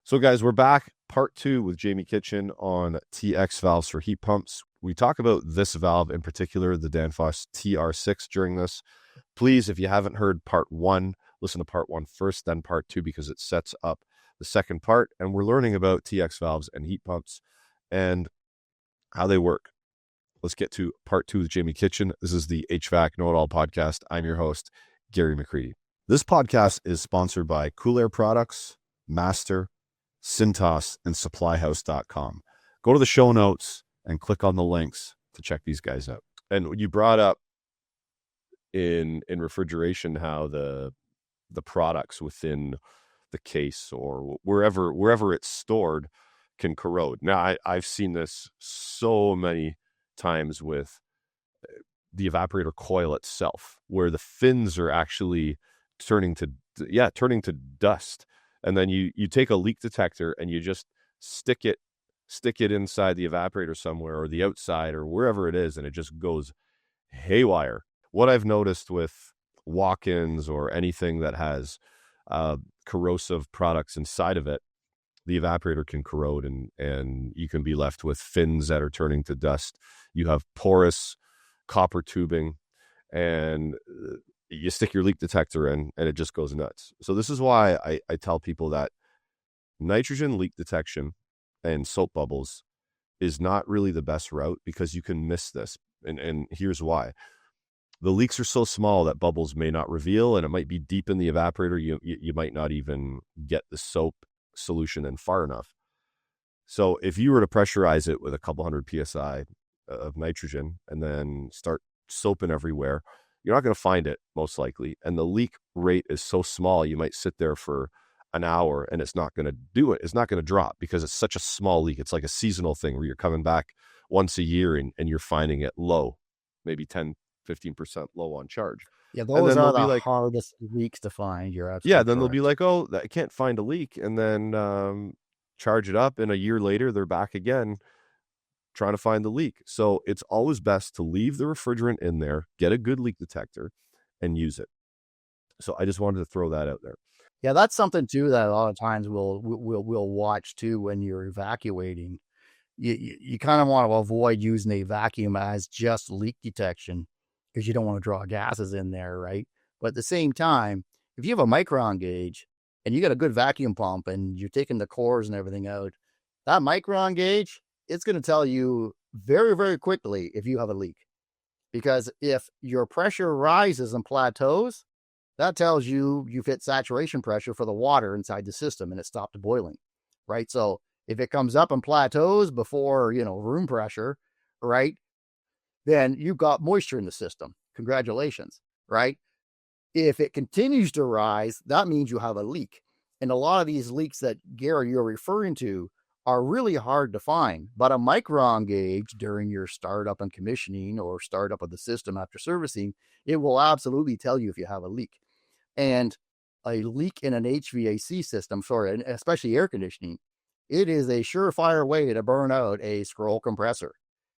So guys, we're back, part 2 with Jamie Kitchen on TX valves for heat pumps. We talk about this valve in particular, the Danfoss TR6 during this. Please, if you haven't heard part 1, listen to part 1 first, then part 2, because it sets up the second part. And we're learning about TX valves and heat pumps and how they work. Let's get to part 2 with Jamie Kitchen. This is the HVAC Know-It-All podcast. I'm your host, Gary McCreadie. This podcast is sponsored by Cool Air Products, Master, Cintas, and supplyhouse.com. Go to the show notes and click on the links to check these guys out. And you brought up in refrigeration how the products within the case or wherever it's stored can corrode. Now, I've seen this so many times with the evaporator coil itself, where the fins are actually turning to dust. And then you take a leak detector and you just stick it inside the evaporator somewhere or the outside or wherever it is, and it just goes haywire. What I've noticed with walk-ins or anything that has corrosive products inside of it, the evaporator can corrode and you can be left with fins that are turning to dust. You have porous copper tubing, and you stick your leak detector in and it just goes nuts. So this is why I tell people that nitrogen leak detection and soap bubbles is not really the best route, because you can miss this. And here's why. The leaks are so small that bubbles may not reveal, and it might be deep in the evaporator. You might not even get the soap solution in far enough. So if you were to pressurize it with a couple hundred PSI of nitrogen and then start soaping everywhere, you're not going to find it, most likely. And the leak rate is so small, you might sit there for an hour and it's not going to do it. It's not going to drop because it's such a small leak. It's like a seasonal thing where you're coming back once a year and you're finding it low, maybe 10-15% low on charge. Yeah, those are the hardest leaks to find. You're absolutely then correct. They'll be like, oh, I can't find a leak. And then charge it up, and a year later, they're back again trying to find the leak. So it's always best to leave the refrigerant in there, get a good leak detector, and use it. So I just wanted to throw that out there. Yeah, that's something too that a lot of times we'll watch too when you're evacuating. You kind of want to avoid using a vacuum as just leak detection, because you don't want to draw gases in there, right? But at the same time, if you have a micron gauge and you got a good vacuum pump and you're taking the cores and everything out, that micron gauge, it's going to tell you very, very quickly if you have a leak. Because if your pressure rises and plateaus, that tells you you've hit saturation pressure for the water inside the system and it stopped boiling, right? So if it comes up and plateaus before, room pressure, right, then you've got moisture in the system. Congratulations, right? If it continues to rise, that means you have a leak. And a lot of these leaks that, Gary, you're referring to are really hard to find. But a micron gauge during your startup and commissioning or startup of the system after servicing, it will absolutely tell you if you have a leak. And a leak in an HVAC system, especially air conditioning, it is a surefire way to burn out a scroll compressor.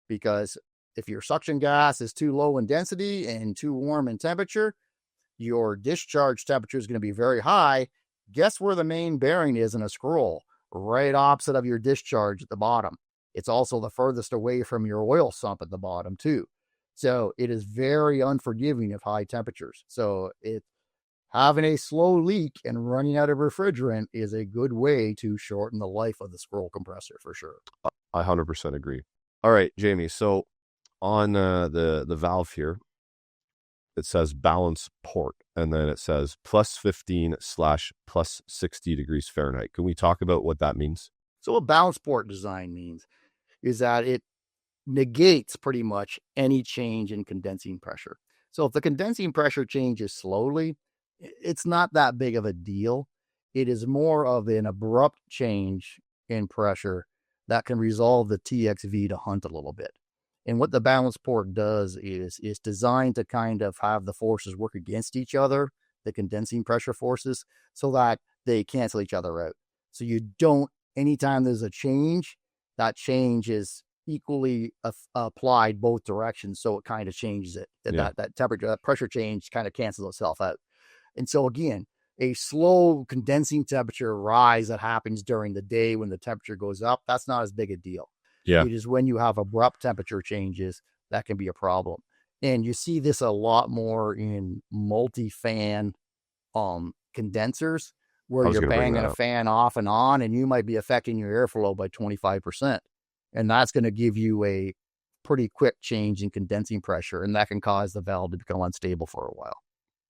Because if your suction gas is too low in density and too warm in temperature, your discharge temperature is going to be very high. Guess where the main bearing is in a scroll? Right opposite of your discharge at the bottom. It's also the furthest away from your oil sump at the bottom too. So it is very unforgiving of high temperatures. So having a slow leak and running out of refrigerant is a good way to shorten the life of the scroll compressor for sure. I 100% agree. All right, Jamie. So on the valve here, it says balance port, and then it says +15/+60 degrees Fahrenheit. Can we talk about what that means? So what balance port design means is that it negates pretty much any change in condensing pressure. So if the condensing pressure changes slowly, it's not that big of a deal. It is more of an abrupt change in pressure that can resolve the TXV to hunt a little bit. And what the balance port does is designed to kind of have the forces work against each other, the condensing pressure forces, so that they cancel each other out. So you don't, anytime there's a change, that change is equally applied both directions. So it kind of changes it. That temperature, that pressure change kind of cancels itself out. And so again, a slow condensing temperature rise that happens during the day when the temperature goes up, that's not as big a deal. Yeah. It is when you have abrupt temperature changes that can be a problem. And you see this a lot more in multi-fan condensers, where I was you're going to bring banging that a up. fan off and on, and you might be affecting your airflow by 25%. And that's going to give you a pretty quick change in condensing pressure, and that can cause the valve to become unstable for a while.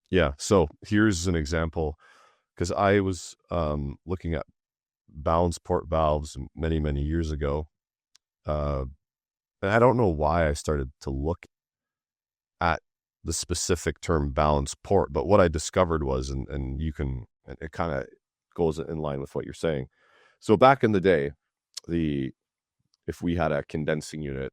Yeah. So here's an example, because I was looking at balance port valves many, many years ago. And I don't know why I started to look at the specific term balance port, but what I discovered was, and it kind of goes in line with what you're saying. So back in the day, if we had a condensing unit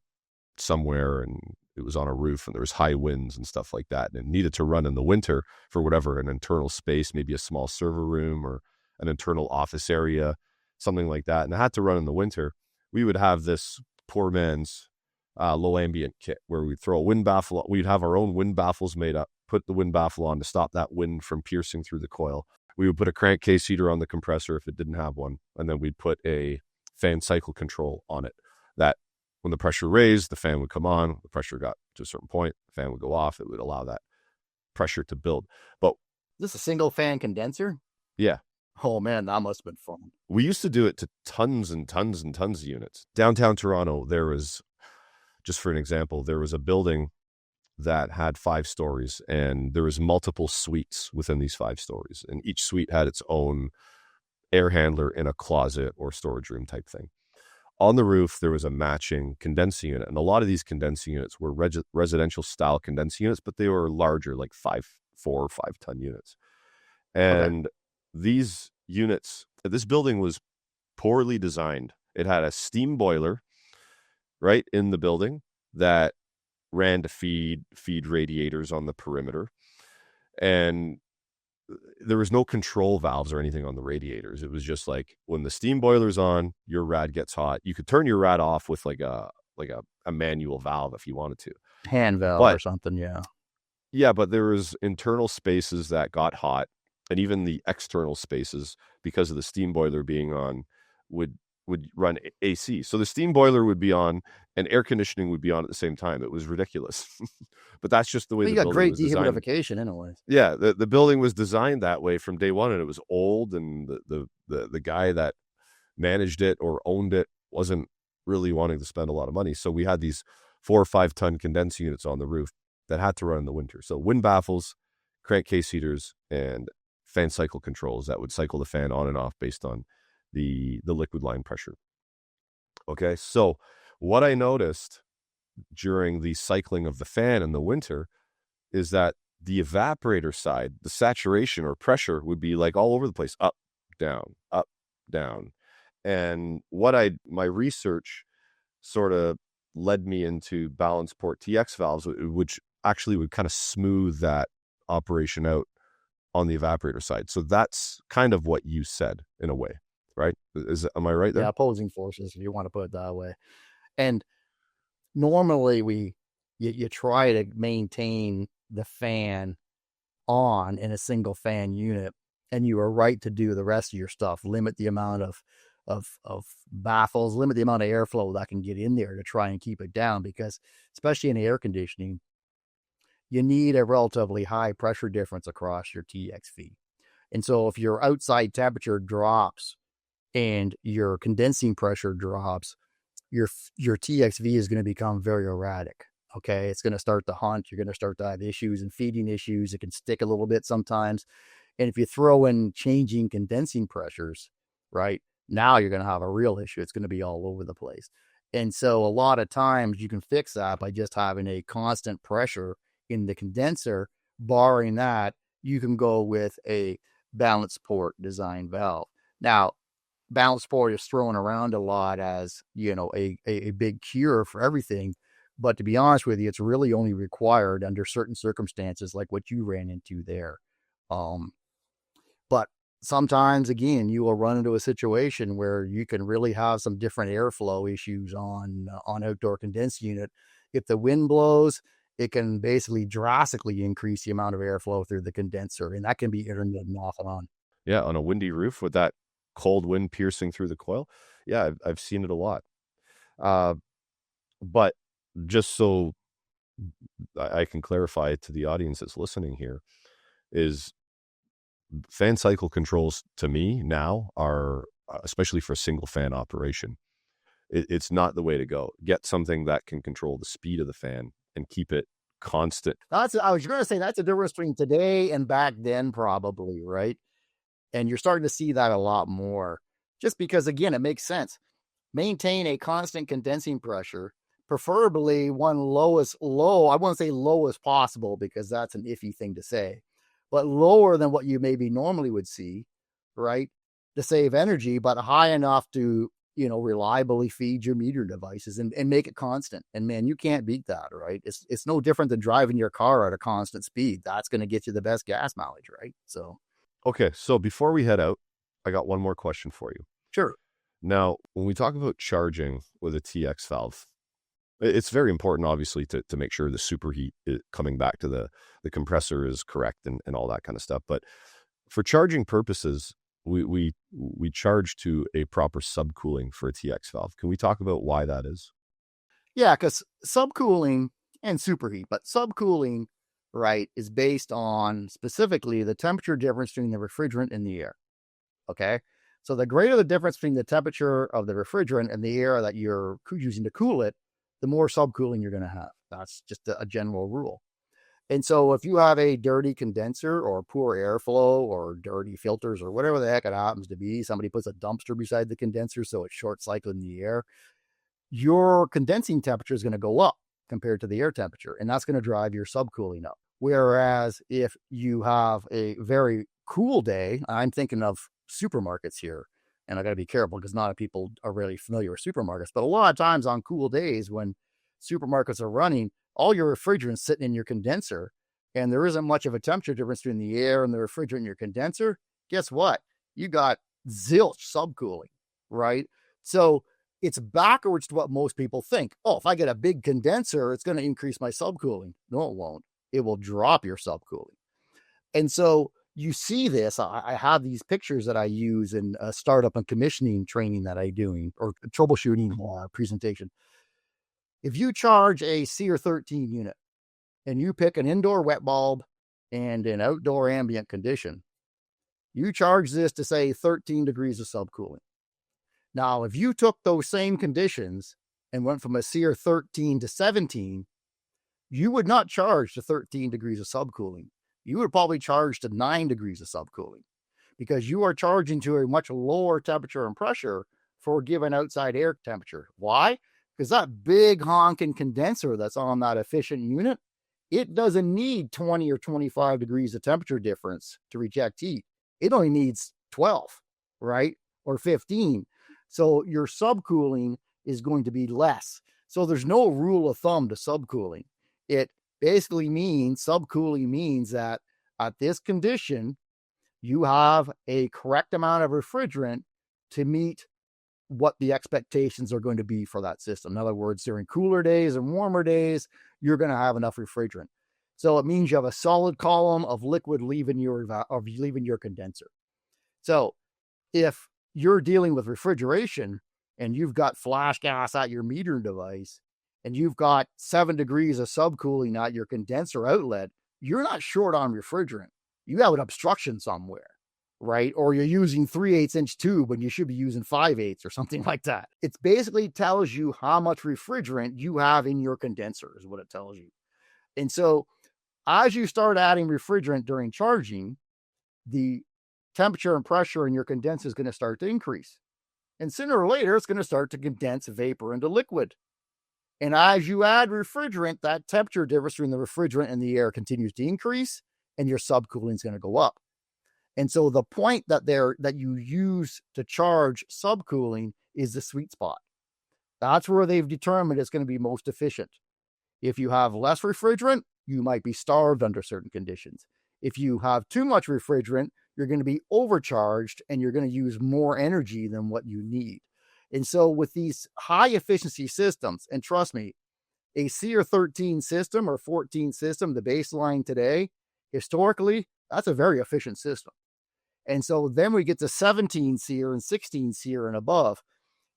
somewhere and it was on a roof and there was high winds and stuff like that, and it needed to run in the winter for whatever, an internal space, maybe a small server room or an internal office area, something like that, and it had to run in the winter, we would have this poor man's low ambient kit where we'd throw a wind baffle. We'd have our own wind baffles made up, put the wind baffle on to stop that wind from piercing through the coil. We would put a crankcase heater on the compressor if it didn't have one, and then we'd put a fan cycle control on it that when the pressure raised, the fan would come on. The pressure got to a certain point, the fan would go off. It would allow that pressure to build. But Is this a single fan condenser? yeah. Oh man, that must have been fun. We used to do it to tons and tons and tons of units. Downtown Toronto, there was, just for an example, there was a building that had 5 stories, and there was multiple suites within these 5 stories. And each suite had its own air handler in a closet or storage room type thing. On the roof, there was a matching condensing unit. And a lot of these condensing units were residential style condensing units, but they were larger, like 4 or 5 ton units. And these units, this building was poorly designed. It had a steam boiler right in the building that ran to feed radiators on the perimeter. And there was no control valves or anything on the radiators. It was just like when the steam boiler's on, your rad gets hot. You could turn your rad off with like a manual valve if you wanted to. Hand valve or something, yeah. Yeah, but there was internal spaces that got hot, and even the external spaces, because of the steam boiler being on, would run AC. So the steam boiler would be on and air conditioning would be on at the same time. It was ridiculous. But that's just the way the building was designed. You got great dehumidification anyways. Yeah, the building was designed that way from day one, and it was old, and the guy that managed it or owned it wasn't really wanting to spend a lot of money. So we had these 4 or 5 ton condensing units on the roof that had to run in the winter. So wind baffles, crankcase heaters, and fan cycle controls that would cycle the fan on and off based on the liquid line pressure. Okay, so what I noticed during the cycling of the fan in the winter is that the evaporator side, the saturation or pressure would be like all over the place, up, down, up, down. And my research sort of led me into balance port TX valves, which actually would kind of smooth that operation out on the evaporator side. So that's kind of what you said in a way, right? Am I right there? Yeah, opposing forces, if you want to put it that way. And normally you try to maintain the fan on in a single fan unit, and you are right to do the rest of your stuff. Limit the amount of baffles, limit the amount of airflow that can get in there to try and keep it down, because especially in air conditioning, you need a relatively high pressure difference across your TXV. And so if your outside temperature drops and your condensing pressure drops, your TXV is going to become very erratic. Okay. It's going to start to hunt. You're going to start to have issues and feeding issues. It can stick a little bit sometimes. And if you throw in changing condensing pressures, right, now you're going to have a real issue. It's going to be all over the place. And so a lot of times you can fix that by just having a constant pressure in the condenser. Barring that, you can go with a balance port design valve. Now, balance port is thrown around a lot as, a big cure for everything. But to be honest with you, it's really only required under certain circumstances like what you ran into there. But sometimes, again, you will run into a situation where you can really have some different airflow issues on outdoor condensing unit. If the wind blows it can basically drastically increase the amount of airflow through the condenser, and that can be intermittent off and on. Yeah, on a windy roof with that cold wind piercing through the coil. Yeah, I've seen it a lot. But just so I can clarify to the audience that's listening here, is fan cycle controls to me now are, especially for a single fan operation, it's not the way to go. Get something that can control the speed of the fan and keep it constant. I was going to say that's the difference between today and back then, probably, right? And you're starting to see that a lot more, just because, again, it makes sense. Maintain a constant condensing pressure, preferably one low. I wouldn't say low as possible, because that's an iffy thing to say, but lower than what you maybe normally would see, right? To save energy, but high enough to, reliably feed your meter devices and make it constant. And man, you can't beat that, right? It's no different than driving your car at a constant speed. That's going to get you the best gas mileage, right? So, okay. So before we head out, I got one more question for you. Sure. Now, when we talk about charging with a TX valve, it's very important, obviously, to make sure the superheat coming back to the compressor is correct and all that kind of stuff. But for charging purposes, we charge to a proper subcooling for a TX valve. Can we talk about why that is? Yeah, because subcooling and superheat, but subcooling, right, is based on specifically the temperature difference between the refrigerant and the air. Okay. So the greater the difference between the temperature of the refrigerant and the air that you're using to cool it, the more subcooling you're going to have. That's just a general rule. And so if you have a dirty condenser or poor airflow or dirty filters or whatever the heck it happens to be, somebody puts a dumpster beside the condenser so it's short cycling the air, your condensing temperature is going to go up compared to the air temperature, and that's going to drive your subcooling up. Whereas if you have a very cool day, I'm thinking of supermarkets here, and I got to be careful because not a lot of people are really familiar with supermarkets, but a lot of times on cool days when supermarkets are running, all your refrigerant's sitting in your condenser, and there isn't much of a temperature difference between the air and the refrigerant in your condenser. Guess what? You got zilch subcooling, right? So it's backwards to what most people think. Oh, if I get a big condenser, it's going to increase my subcooling. No, it won't. It will drop your subcooling. And so you see this. I have these pictures that I use in a startup and commissioning training that I'm doing, or troubleshooting presentation. If you charge a SEER 13 unit and you pick an indoor wet bulb and an outdoor ambient condition, you charge this to say 13 degrees of subcooling. Now, if you took those same conditions and went from a SEER 13 to 17, you would not charge to 13 degrees of subcooling. You would probably charge to 9 degrees of subcooling, because you are charging to a much lower temperature and pressure for a given outside air temperature. Why? Because that big honking condenser that's on that efficient unit, it doesn't need 20 or 25 degrees of temperature difference to reject heat. It only needs 12, right? Or 15. So your subcooling is going to be less. So there's no rule of thumb to subcooling. It basically means, subcooling means that at this condition, you have a correct amount of refrigerant to meet what the expectations are going to be for that system. In other words, during cooler days and warmer days, you're going to have enough refrigerant. So it means you have a solid column of liquid leaving your condenser. So if you're dealing with refrigeration and you've got flash gas at your metering device and you've got 7 degrees of subcooling at your condenser outlet, you're not short on refrigerant. You have an obstruction somewhere, right? Or you're using 3/8 inch tube when you should be using 5/8 or something like that. It basically tells you how much refrigerant you have in your condenser is what it tells you. And so as you start adding refrigerant during charging, the temperature and pressure in your condenser is going to start to increase. And sooner or later, it's going to start to condense vapor into liquid. And as you add refrigerant, that temperature difference between the refrigerant and the air continues to increase, and your subcooling is going to go up. And so the point that you use to charge subcooling is the sweet spot. That's where they've determined it's going to be most efficient. If you have less refrigerant, you might be starved under certain conditions. If you have too much refrigerant, you're going to be overcharged and you're going to use more energy than what you need. And so with these high efficiency systems, and trust me, a SEER 13 system or 14 system, the baseline today, historically, that's a very efficient system. And so then we get to 17 SEER and 16 SEER and above.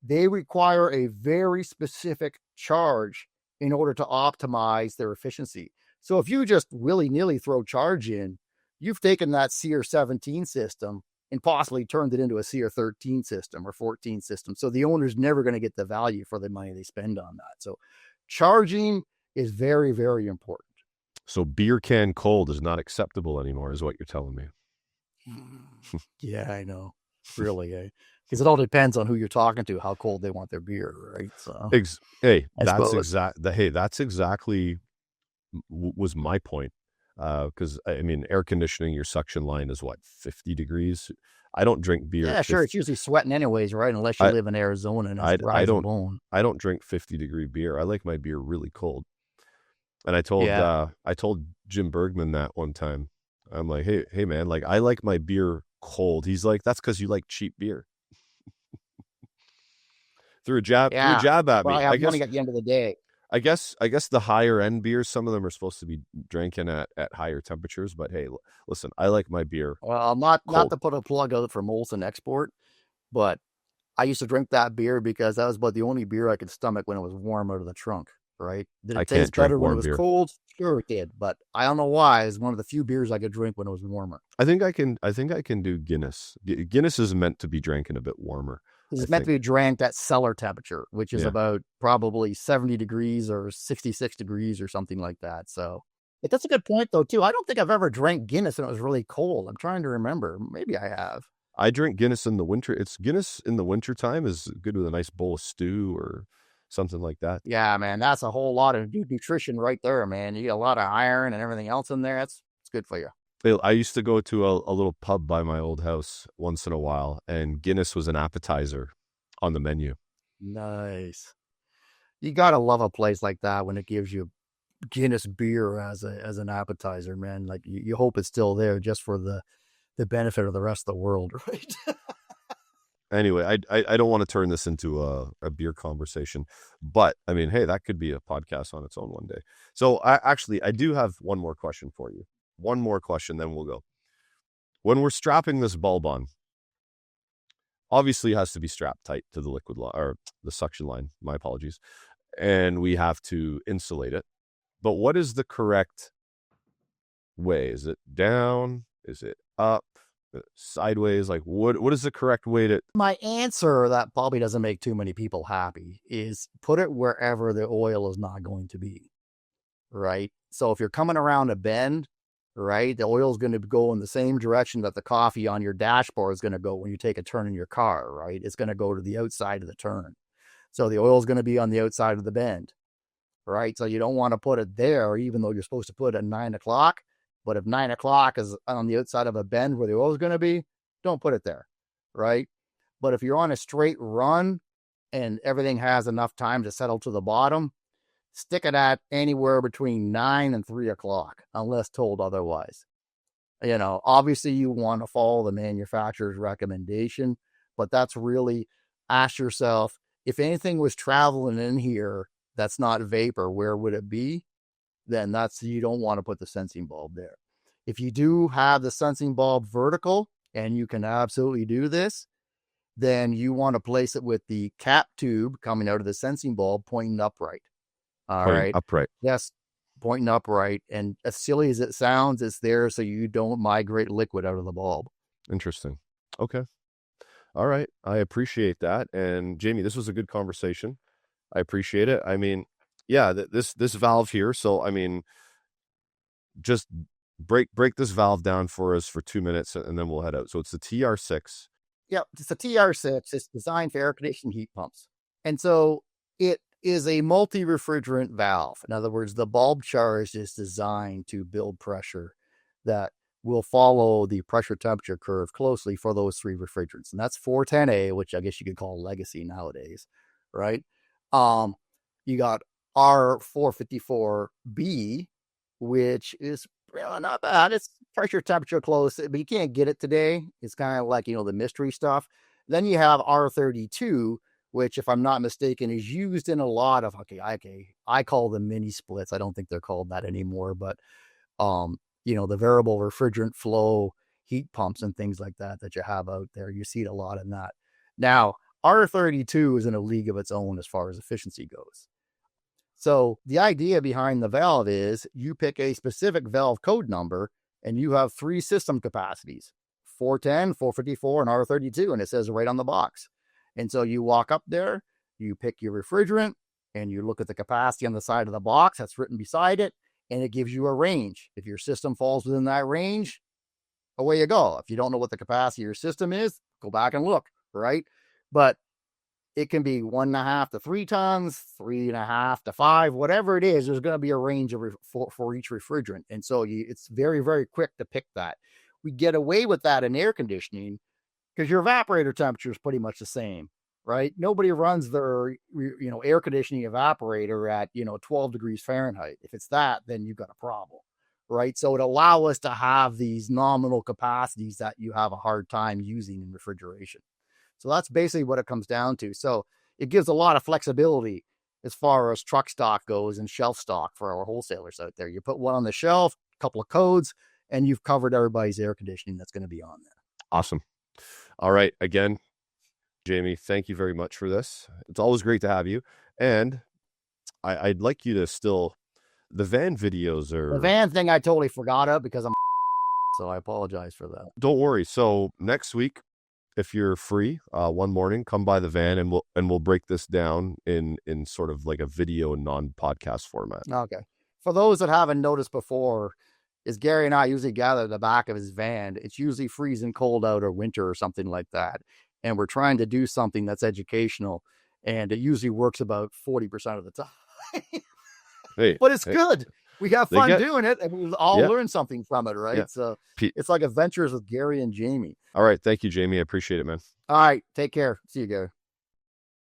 They require a very specific charge in order to optimize their efficiency. So if you just willy-nilly throw charge in, you've taken that SEER 17 system and possibly turned it into a SEER 13 system or 14 system. So the owner's never going to get the value for the money they spend on that. So charging is very, very important. So beer can cold is not acceptable anymore, is what you're telling me. Yeah, I know. Really, because it all depends on who you're talking to, how cold they want their beer, right? So that's exactly was my point. Because I mean, air conditioning, your suction line is what, 50 degrees? I don't drink beer. Yeah, sure. It's usually sweating anyways, right? Unless you live in Arizona and it's I don't drink 50-degree beer. I like my beer really cold. And I told Jim Bergman that one time. I'm like, hey man, like I like my beer cold. He's like, that's because you like cheap beer. threw a jab at me. I have money at the end of the day. I guess the higher end beers, some of them are supposed to be drinking at higher temperatures, but hey, listen, I like my beer. Well, not to put a plug out for Molson Export, but I used to drink that beer because that was about the only beer I could stomach when it was warm out of the trunk, right? Did it taste better when it was cold? Sure it did, but I don't know why. It's one of the few beers I could drink when it was warmer. I think I can do Guinness. Guinness is meant to be drinking a bit warmer. It's meant to be drank at cellar temperature, which is about probably 70 degrees or 66 degrees or something like that. So that's a good point, though, too. I don't think I've ever drank Guinness and it was really cold. I'm trying to remember. Maybe I have. I drink Guinness in the winter. Guinness in the wintertime is good with a nice bowl of stew or something like that. Yeah, man. That's a whole lot of nutrition right there, man. You get a lot of iron and everything else in there. It's good for you. I used to go to a little pub by my old house once in a while, and Guinness was an appetizer on the menu. Nice. You got to love a place like that when it gives you Guinness beer as an appetizer, man. Like you hope it's still there just for the benefit of the rest of the world, right? Anyway, I don't want to turn this into a beer conversation, but I mean, hey, that could be a podcast on its own one day. So I do have one more question for you. One more question, then we'll go. When we're strapping this bulb on, obviously it has to be strapped tight to the liquid line or the suction line. My apologies. And we have to insulate it. But what is the correct way? Is it down? Is it up? Sideways? Like what is the correct way to? My answer that probably doesn't make too many people happy is put it wherever the oil is not going to be. Right? So if you're coming around a bend, right, the oil is going to go in the same direction that the coffee on your dashboard is going to go when you take a turn in your car, right? It's going to go to the outside of the turn. So the oil is going to be on the outside of the bend, right? So you don't want to put it there, even though you're supposed to put it at 9 o'clock. But if 9 o'clock is on the outside of a bend where the oil is going to be, don't put it there, right? But if you're on a straight run and everything has enough time to settle to the bottom, stick it at anywhere between 9 and 3 o'clock, unless told otherwise. You know, obviously you want to follow the manufacturer's recommendation, but that's really, ask yourself, if anything was traveling in here that's not vapor, where would it be? Then you don't want to put the sensing bulb there. If you do have the sensing bulb vertical, and you can absolutely do this, then you want to place it with the cap tube coming out of the sensing bulb pointing upright. Pointing upright. Yes, pointing upright. And as silly as it sounds, it's there so you don't migrate liquid out of the bulb. Interesting. Okay. All right. I appreciate that. And Jamie, this was a good conversation. I appreciate it. I mean, yeah, this valve here. So, I mean, just break this valve down for us for 2 minutes and then we'll head out. So it's the TR6. Yeah, it's a TR6. It's designed for air conditioning heat pumps. And so it is a multi-refrigerant valve. In other words, the bulb charge is designed to build pressure that will follow the pressure temperature curve closely for those three refrigerants. And that's 410A, which I guess you could call legacy nowadays, right? You got R454B, which is really not bad. It's pressure temperature close, but you can't get it today. It's kind of like, the mystery stuff. Then you have R32, which, if I'm not mistaken, is used in a lot of, I call them mini splits. I don't think they're called that anymore, but, the variable refrigerant flow heat pumps and things like that you have out there. You see it a lot in that. Now, R32 is in a league of its own as far as efficiency goes. So the idea behind the valve is you pick a specific valve code number and you have 3 system capacities, 410, 454, and R32, and it says right on the box. And so you walk up there, you pick your refrigerant, and you look at the capacity on the side of the box that's written beside it, and it gives you a range. If your system falls within that range, away you go. If you don't know what the capacity of your system is, go back and look, right? But it can be 1.5 to 3 tons, 3.5 to 5, whatever it is. There's going to be a range of for each refrigerant, and so it's very, very quick to pick that. We get away with that in air conditioning because your evaporator temperature is pretty much the same, right? Nobody runs their air conditioning evaporator at 12 degrees Fahrenheit. If it's that, then you've got a problem, right? So it allows us to have these nominal capacities that you have a hard time using in refrigeration. So that's basically what it comes down to. So it gives a lot of flexibility as far as truck stock goes and shelf stock for our wholesalers out there. You put one on the shelf, a couple of codes, and you've covered everybody's air conditioning that's going to be on there. Awesome. All right. Again, Jamie, thank you very much for this. It's always great to have you. And I'd like you to still, the van videos are... The van thing I totally forgot of because I'm so I apologize for that. Don't worry. So next week, if you're free, one morning, come by the van and we'll break this down in sort of like a video and non-podcast format. Okay. For those that haven't noticed before, is Gary and I usually gather at the back of his van. It's usually freezing cold out or winter or something like that. And we're trying to do something that's educational. And it usually works about 40% of the time. Hey, but it's good. We have fun doing it, and we all learn something from it, right? Yeah. So it's like adventures with Gary and Jamie. All right. Thank you, Jamie. I appreciate it, man. All right. Take care. See you, Gary.